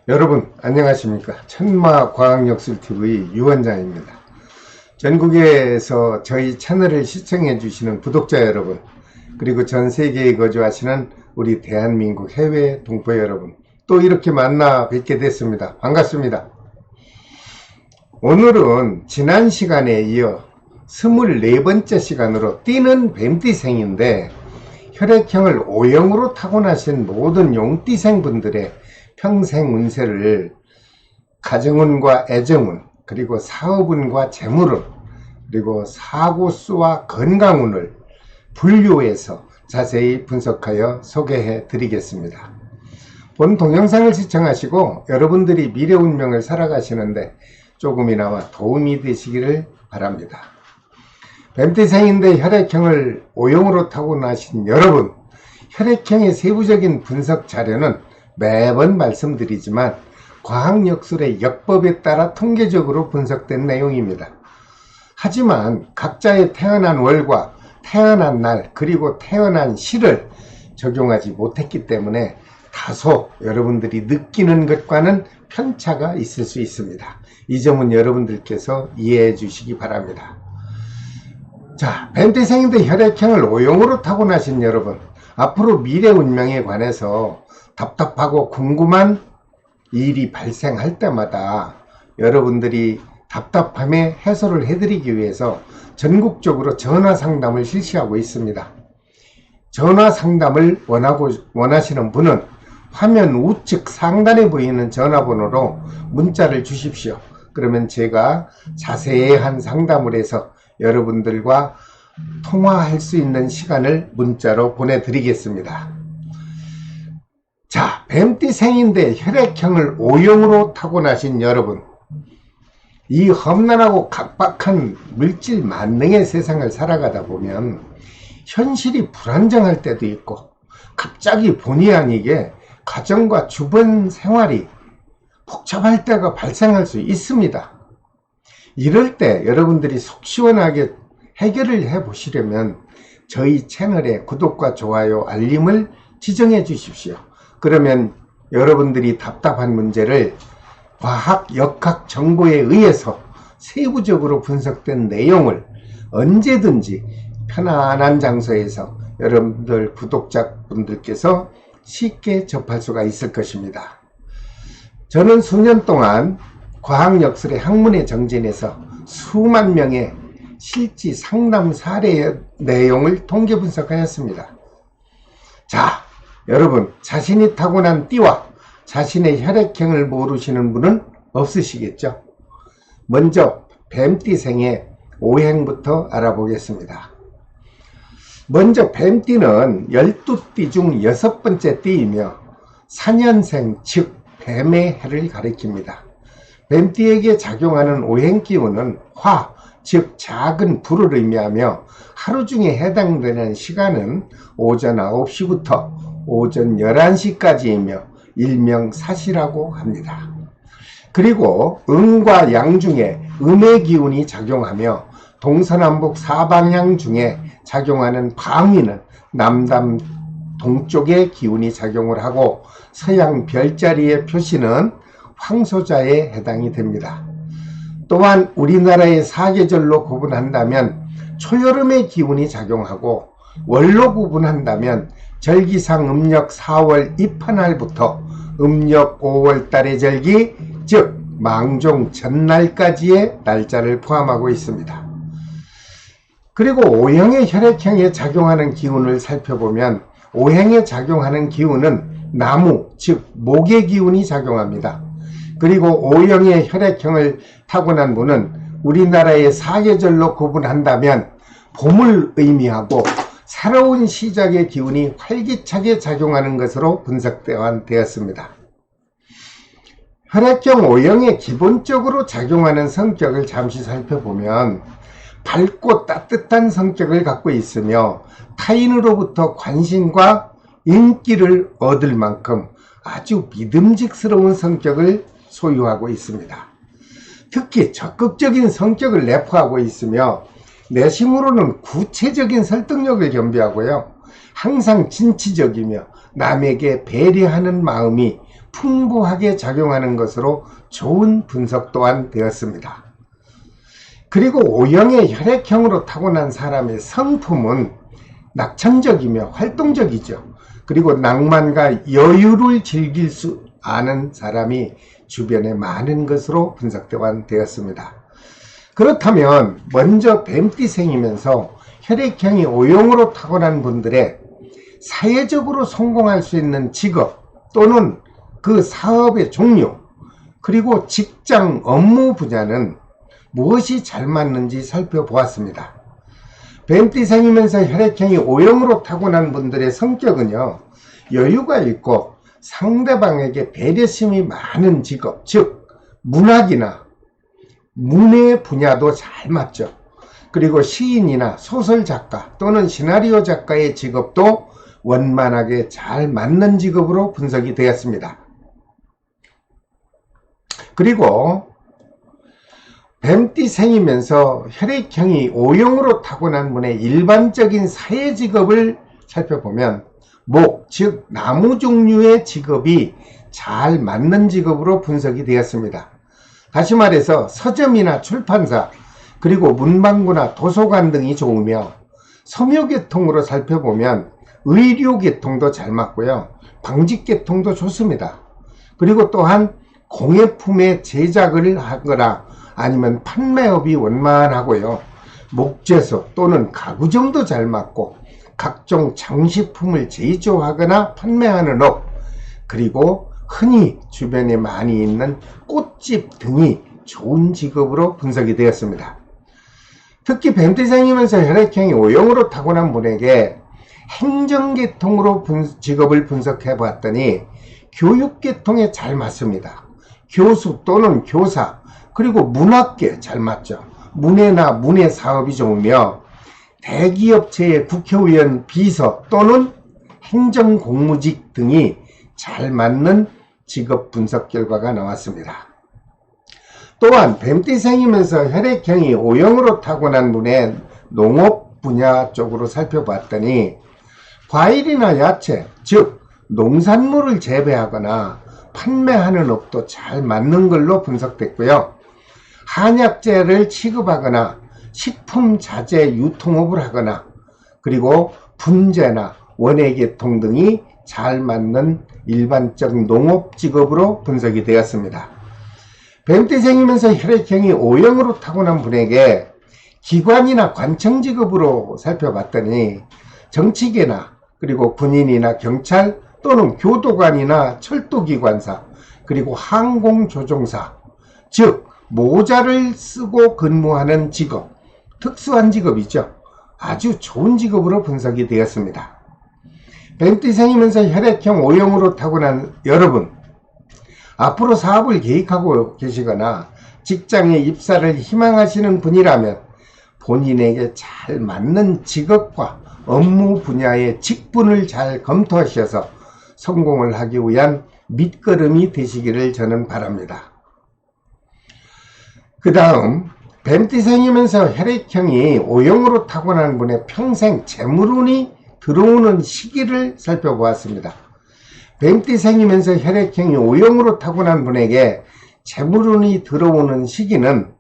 여러분 안녕하십니까. 천마과학역술TV 유원장입니다. 전국에서 저희 채널을 시청해 주시는 구독자 여러분, 그리고 전 세계에 거주하시는 우리 대한민국 해외 동포 여러분, 또 이렇게 만나 뵙게 됐습니다. 반갑습니다. 오늘은 지난 시간에 이어 24번째 시간으로 뛰는 뱀띠생인데, 혈액형을 O형으로 타고나신 모든 용띠생분들의 평생 운세를 가정운과 애정운, 그리고 사업운과 재물운, 그리고 사고수와 건강운을 분류해서 자세히 분석하여 소개해 드리겠습니다. 본 동영상을 시청하시고 여러분들이 미래 운명을 살아가시는데 조금이나마 도움이 되시기를 바랍니다. 뱀띠생인데 혈액형을 O형으로 타고나신 여러분, 혈액형의 세부적인 분석 자료는 매번 말씀드리지만 과학역술의 역법에 따라 통계적으로 분석된 내용입니다. 하지만 각자의 태어난 월과 태어난 날, 그리고 태어난 시를 적용하지 못했기 때문에 다소 여러분들이 느끼는 것과는 편차가 있을 수 있습니다. 이 점은 여러분들께서 이해해 주시기 바랍니다. 자, 뱀띠생인데 혈액형을 O형으로 타고나신 여러분, 앞으로 미래 운명에 관해서 답답하고 궁금한 일이 발생할 때마다 여러분들이 답답함에 해소를 해드리기 위해서 전국적으로 전화 상담을 실시하고 있습니다. 전화 상담을 원하시는 분은 화면 우측 상단에 보이는 전화번호로 문자를 주십시오. 그러면 제가 자세한 상담을 해서 여러분들과 통화할 수 있는 시간을 문자로 보내드리겠습니다. 자, 뱀띠생인데 혈액형을 O형으로 타고나신 여러분, 이 험난하고 각박한 물질 만능의 세상을 살아가다 보면 현실이 불안정할 때도 있고, 갑자기 본의 아니게 가정과 주변 생활이 복잡할 때가 발생할 수 있습니다. 이럴 때 여러분들이 속 시원하게 해결을 해 보시려면 저희 채널에 구독과 좋아요, 알림을 지정해 주십시오. 그러면 여러분들이 답답한 문제를 과학, 역학 정보에 의해서 세부적으로 분석된 내용을 언제든지 편안한 장소에서 여러분들 구독자분들께서 쉽게 접할 수가 있을 것입니다. 저는 수년 동안 과학역술의 학문에 정진해서 수만 명의 실지 상담 사례의 내용을 통계 분석하였습니다. 자, 여러분, 자신이 타고난 띠와 자신의 혈액형을 모르시는 분은 없으시겠죠? 먼저 뱀띠생의 O형부터 알아보겠습니다. 먼저 뱀띠는 12띠 중 6번째 띠이며 사년생, 즉 뱀의 해를 가리킵니다. 뱀띠에게 작용하는 O형 기운은 화, 즉 작은 불을 의미하며 하루 중에 해당되는 시간은 오전 9시부터 오전 11시까지이며 일명 사시라고 합니다. 그리고 음과 양 중에 음의 기운이 작용하며 동서남북 사방향 중에 작용하는 방위는 남남 동쪽의 기운이 작용을 하고 서양 별자리의 표시는 황소자에 해당이 됩니다. 또한 우리나라의 사계절로 구분한다면 초여름의 기운이 작용하고, 월로 구분한다면 절기상 음력 4월 입하날부터 음력 5월 달의 절기, 즉 망종 전날까지의 날짜를 포함하고 있습니다. 그리고 O형의 혈액형에 작용하는 기운을 살펴보면 O형에 작용하는 기운은 나무, 즉 목의 기운이 작용합니다. 그리고 O형의 혈액형을 타고난 분은 우리나라의 사계절로 구분한다면 봄을 의미하고 새로운 시작의 기운이 활기차게 작용하는 것으로 분석되었습니다. 혈액형 O형에 기본적으로 작용하는 성격을 잠시 살펴보면 밝고 따뜻한 성격을 갖고 있으며 타인으로부터 관심과 인기를 얻을 만큼 아주 믿음직스러운 성격을 소유하고 있습니다. 특히 적극적인 성격을 내포하고 있으며 내심으로는 구체적인 설득력을 겸비하고요, 항상 진취적이며 남에게 배려하는 마음이 풍부하게 작용하는 것으로 좋은 분석 또한 되었습니다. 그리고 O형의 혈액형으로 타고난 사람의 성품은 낙천적이며 활동적이죠. 그리고 낭만과 여유를 즐길 수 아는 사람이 주변에 많은 것으로 분석 또한 되었습니다. 그렇다면 먼저 뱀띠생이면서 혈액형이 O형으로 타고난 분들의 사회적으로 성공할 수 있는 직업 또는 그 사업의 종류, 그리고 직장 업무 분야는 무엇이 잘 맞는지 살펴보았습니다. 뱀띠생이면서 혈액형이 O형으로 타고난 분들의 성격은요, 여유가 있고 상대방에게 배려심이 많은 직업, 즉 문학이나 문의 분야도 잘 맞죠. 그리고 시인이나 소설작가 또는 시나리오 작가의 직업도 원만하게 잘 맞는 직업으로 분석이 되었습니다. 그리고 뱀띠생이면서 혈액형이 O형으로 타고난 분의 일반적인 사회직업을 살펴보면 목, 즉 나무 종류의 직업이 잘 맞는 직업으로 분석이 되었습니다. 다시 말해서 서점이나 출판사, 그리고 문방구나 도서관 등이 좋으며, 섬유계통으로 살펴보면 의료계통도 잘 맞고요, 방직계통도 좋습니다. 그리고 또한 공예품의 제작을 하거나 아니면 판매업이 원만하고요, 목재소 또는 가구점도 잘 맞고, 각종 장식품을 제조하거나 판매하는 업, 그리고 흔히 주변에 많이 있는 꽃집 등이 좋은 직업으로 분석이 되었습니다. 특히 뱀띠생이면서 혈액형이 O형으로 타고난 분에게 행정계통으로 직업을 분석해 봤더니 교육계통에 잘 맞습니다. 교수 또는 교사, 그리고 문학계 잘 맞죠. 문예나 문예 사업이 좋으며 대기업체의 국회의원 비서 또는 행정공무직 등이 잘 맞는 직업 분석 결과가 나왔습니다. 또한 뱀띠생이면서 혈액형이 O형으로 타고난 분의 농업 분야 쪽으로 살펴봤더니 과일이나 야채, 즉 농산물을 재배하거나 판매하는 업도 잘 맞는 걸로 분석됐고요. 한약재를 취급하거나 식품 자재 유통업을 하거나, 그리고 분재나 원예계통 등이 잘 맞는 일반적 농업 직업으로 분석이 되었습니다. 뱀띠생이면서 혈액형이 O형으로 타고난 분에게 기관이나 관청 직업으로 살펴봤더니 정치계나 그리고 군인이나 경찰 또는 교도관이나 철도기관사, 그리고 항공조종사, 즉 모자를 쓰고 근무하는 직업, 특수한 직업이죠. 아주 좋은 직업으로 분석이 되었습니다. 뱀띠생이면서 혈액형 O형으로 타고난 여러분, 앞으로 사업을 계획하고 계시거나 직장에 입사를 희망하시는 분이라면 본인에게 잘 맞는 직업과 업무 분야의 직분을 잘 검토하셔서 성공을 하기 위한 밑거름이 되시기를 저는 바랍니다. 그 다음 뱀띠생이면서 혈액형이 O형으로 타고난 분의 평생 재물운이 들어오는 시기를 살펴보았습니다. 뱀띠생이면서 혈액형이 O형으로 타고난 분에게 재물운이 들어오는 시기는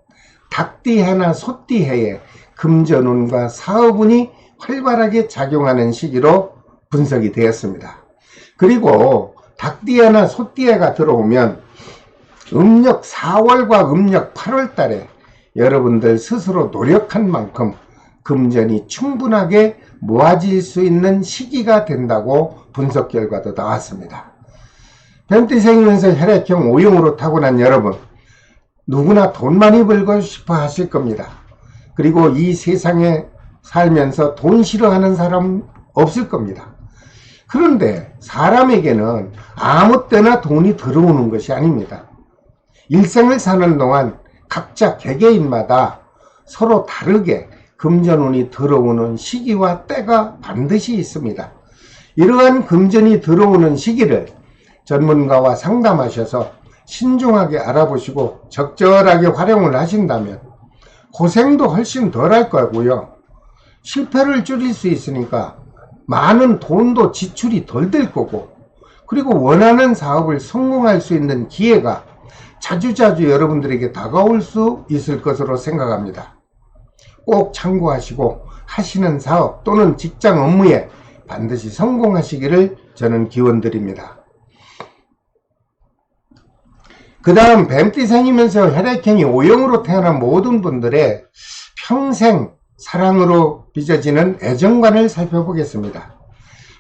닭띠해나 소띠해에 금전운과 사업운이 활발하게 작용하는 시기로 분석이 되었습니다. 그리고 닭띠해나 소띠해가 들어오면 음력 4월과 음력 8월 달에 여러분들 스스로 노력한 만큼 금전이 충분하게 모아질 수 있는 시기가 된다고 분석 결과도 나왔습니다. 뱀띠생이면서 혈액형 O형으로 타고난 여러분, 누구나 돈 많이 벌고 싶어 하실 겁니다. 그리고 이 세상에 살면서 돈 싫어하는 사람 없을 겁니다. 그런데 사람에게는 아무 때나 돈이 들어오는 것이 아닙니다. 일생을 사는 동안 각자 개개인마다 서로 다르게 금전운이 들어오는 시기와 때가 반드시 있습니다. 이러한 금전이 들어오는 시기를 전문가와 상담하셔서 신중하게 알아보시고 적절하게 활용을 하신다면 고생도 훨씬 덜 할 거고요. 실패를 줄일 수 있으니까 많은 돈도 지출이 덜 될 거고, 그리고 원하는 사업을 성공할 수 있는 기회가 자주자주 여러분들에게 다가올 수 있을 것으로 생각합니다. 꼭 참고하시고 하시는 사업 또는 직장 업무에 반드시 성공하시기를 저는 기원드립니다. 그 다음 뱀띠생이면서 혈액형이 O형으로 태어난 모든 분들의 평생 사랑으로 빚어지는 애정관을 살펴보겠습니다.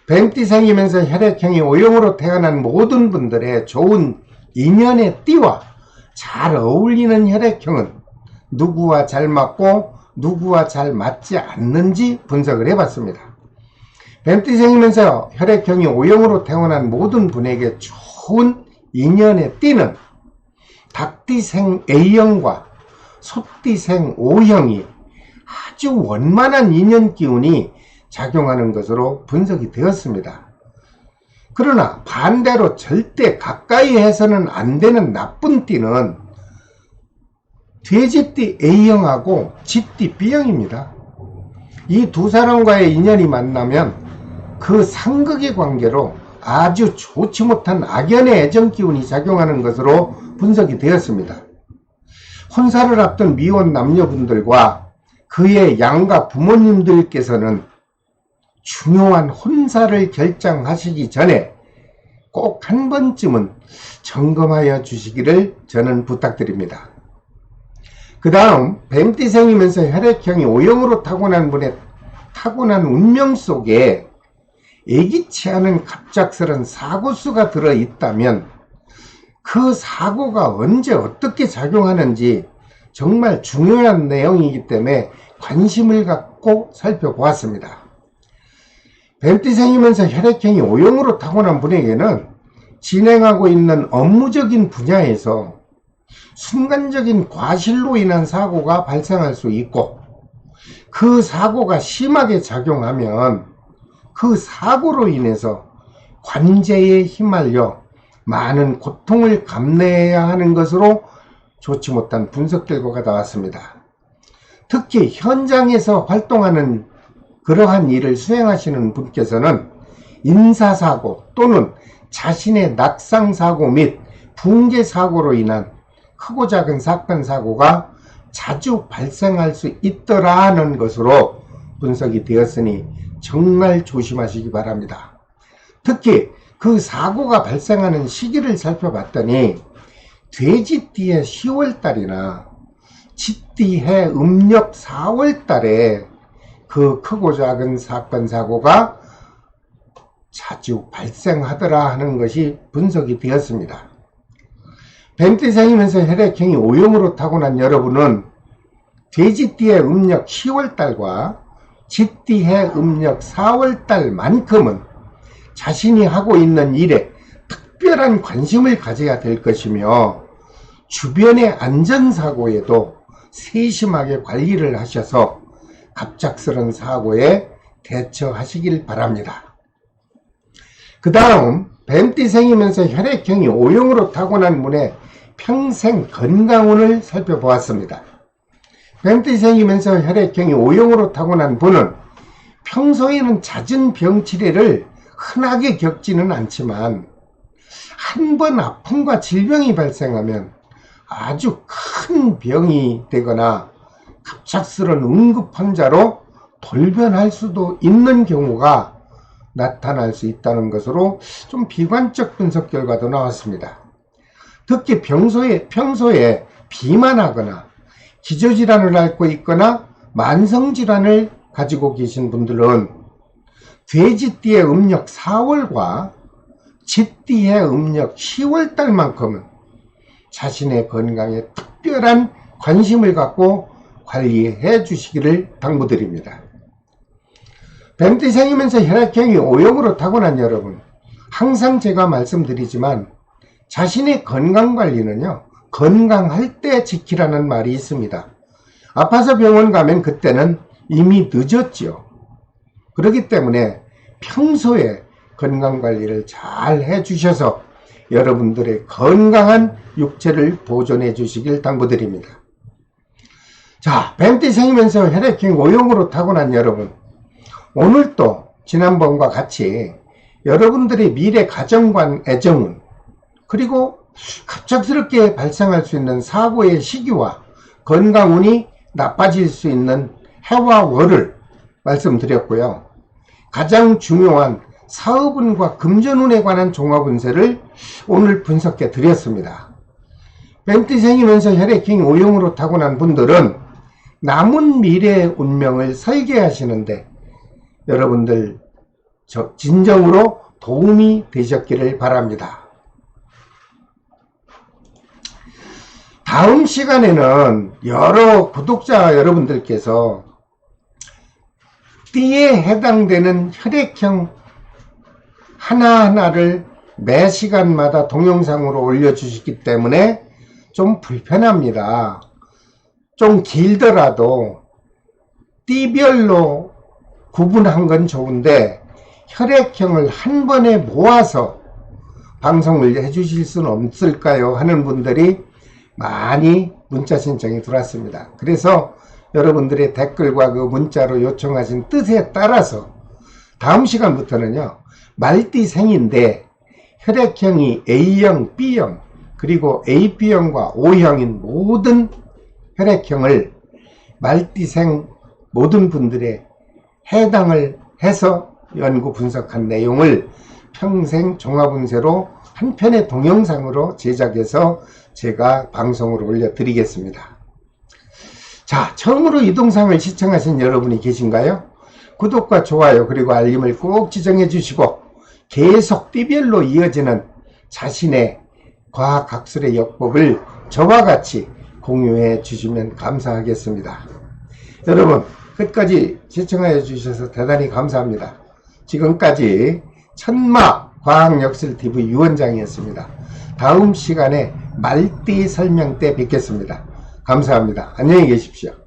뱀띠생이면서 혈액형이 O형으로 태어난 모든 분들의 좋은 인연의 띠와 잘 어울리는 혈액형은 누구와 잘 맞고 누구와 잘 맞지 않는지 분석을 해봤습니다. 뱀띠생이면서 혈액형이 O형으로 태어난 모든 분에게 좋은 인연의 띠는 닭띠생 A형과 소띠생 O형이 아주 원만한 인연 기운이 작용하는 것으로 분석이 되었습니다. 그러나 반대로 절대 가까이 해서는 안 되는 나쁜 띠는 돼지띠 A형하고 쥐띠 B형입니다. 이 두 사람과의 인연이 만나면 그 상극의 관계로 아주 좋지 못한 악연의 애정 기운이 작용하는 것으로 분석이 되었습니다. 혼사를 앞둔 미혼 남녀분들과 그의 양가 부모님들께서는 중요한 혼사를 결정하시기 전에 꼭 한 번쯤은 점검하여 주시기를 저는 부탁드립니다. 그 다음 뱀띠생이면서 혈액형이 O형으로 타고난 분의 타고난 운명 속에 예기치 않은 갑작스런 사고수가 들어있다면 그 사고가 언제 어떻게 작용하는지 정말 중요한 내용이기 때문에 관심을 갖고 살펴보았습니다. 뱀띠생이면서 혈액형이 O형으로 타고난 분에게는 진행하고 있는 업무적인 분야에서 순간적인 과실로 인한 사고가 발생할 수 있고 그 사고가 심하게 작용하면 그 사고로 인해서 관제에 휘말려 많은 고통을 감내해야 하는 것으로 좋지 못한 분석 결과가 나왔습니다. 특히 현장에서 활동하는 그러한 일을 수행하시는 분께서는 인사사고 또는 자신의 낙상사고 및 붕괴사고로 인한 크고 작은 사건 사고가 자주 발생할 수 있더라는 것으로 분석이 되었으니 정말 조심하시기 바랍니다. 특히 그 사고가 발생하는 시기를 살펴봤더니 돼지띠의 10월달이나 쥐띠의 음력 4월달에 그 크고 작은 사건 사고가 자주 발생하더라 하는 것이 분석이 되었습니다. 뱀띠생이면서 혈액형이 O형으로 타고난 여러분은 돼지띠의 음력 10월달과 쥐띠의 음력 4월달만큼은 자신이 하고 있는 일에 특별한 관심을 가져야 될 것이며 주변의 안전사고에도 세심하게 관리를 하셔서 갑작스런 사고에 대처하시길 바랍니다. 그 다음 뱀띠생이면서 혈액형이 O형으로 타고난 분의 평생 건강운을 살펴보았습니다. 뱀띠생이면서 혈액형이 O형으로 타고난 분은 평소에는 잦은 병치레를 흔하게 겪지는 않지만 한 번 아픔과 질병이 발생하면 아주 큰 병이 되거나 갑작스런 응급환자로 돌변할 수도 있는 경우가 나타날 수 있다는 것으로 좀 비관적 분석 결과도 나왔습니다. 특히 평소에 비만하거나 기저질환을 앓고 있거나 만성질환을 가지고 계신 분들은 돼지띠의 음력 4월과 쥐띠의 음력 10월달만큼은 자신의 건강에 특별한 관심을 갖고 관리해 주시기를 당부드립니다. 뱀띠생이면서 혈액형이 O형으로 타고난 여러분, 항상 제가 말씀드리지만 자신의 건강관리는요, 건강할 때 지키라는 말이 있습니다. 아파서 병원 가면 그때는 이미 늦었지요. 그렇기 때문에 평소에 건강관리를 잘 해주셔서 여러분들의 건강한 육체를 보존해 주시길 당부드립니다. 자, 뱀띠생이면서 혈액형 O형으로 타고난 여러분, 오늘도 지난번과 같이 여러분들의 미래 가정관 애정운, 그리고 갑작스럽게 발생할 수 있는 사고의 시기와 건강운이 나빠질 수 있는 해와 월을 말씀드렸고요. 가장 중요한 사업운과 금전운에 관한 종합운세를 오늘 분석해 드렸습니다. 벤띠생이면서 혈액형이 O형으로 타고난 분들은 남은 미래의 운명을 설계하시는데 여러분들 진정으로 도움이 되셨기를 바랍니다. 다음 시간에는 여러 구독자 여러분들께서 띠에 해당되는 혈액형 하나하나를 매 시간마다 동영상으로 올려주시기 때문에 좀 불편합니다. 좀 길더라도 띠별로 구분한 건 좋은데 혈액형을 한 번에 모아서 방송을 해주실 수는 없을까요? 하는 분들이 많이 문자 신청이 들어왔습니다. 그래서 여러분들의 댓글과 그 문자로 요청하신 뜻에 따라서 다음 시간부터는요, 말띠생인데 혈액형이 A형, B형, 그리고 AB형과 O형인 모든 혈액형을 말띠생 모든 분들의 해당을 해서 연구 분석한 내용을 평생 종합운세로 한 편의 동영상으로 제작해서 제가 방송으로 올려드리겠습니다. 자, 처음으로 이 동상을 시청하신 여러분이 계신가요? 구독과 좋아요 그리고 알림을 꼭 지정해 주시고 계속 띠별로 이어지는 자신의 과학학술의 역법을 저와 같이 공유해 주시면 감사하겠습니다. 여러분 끝까지 시청하여 주셔서 대단히 감사합니다. 지금까지 천마 과학역술TV 유원장이었습니다. 다음 시간에 말띠 설명 때 뵙겠습니다. 감사합니다. 안녕히 계십시오.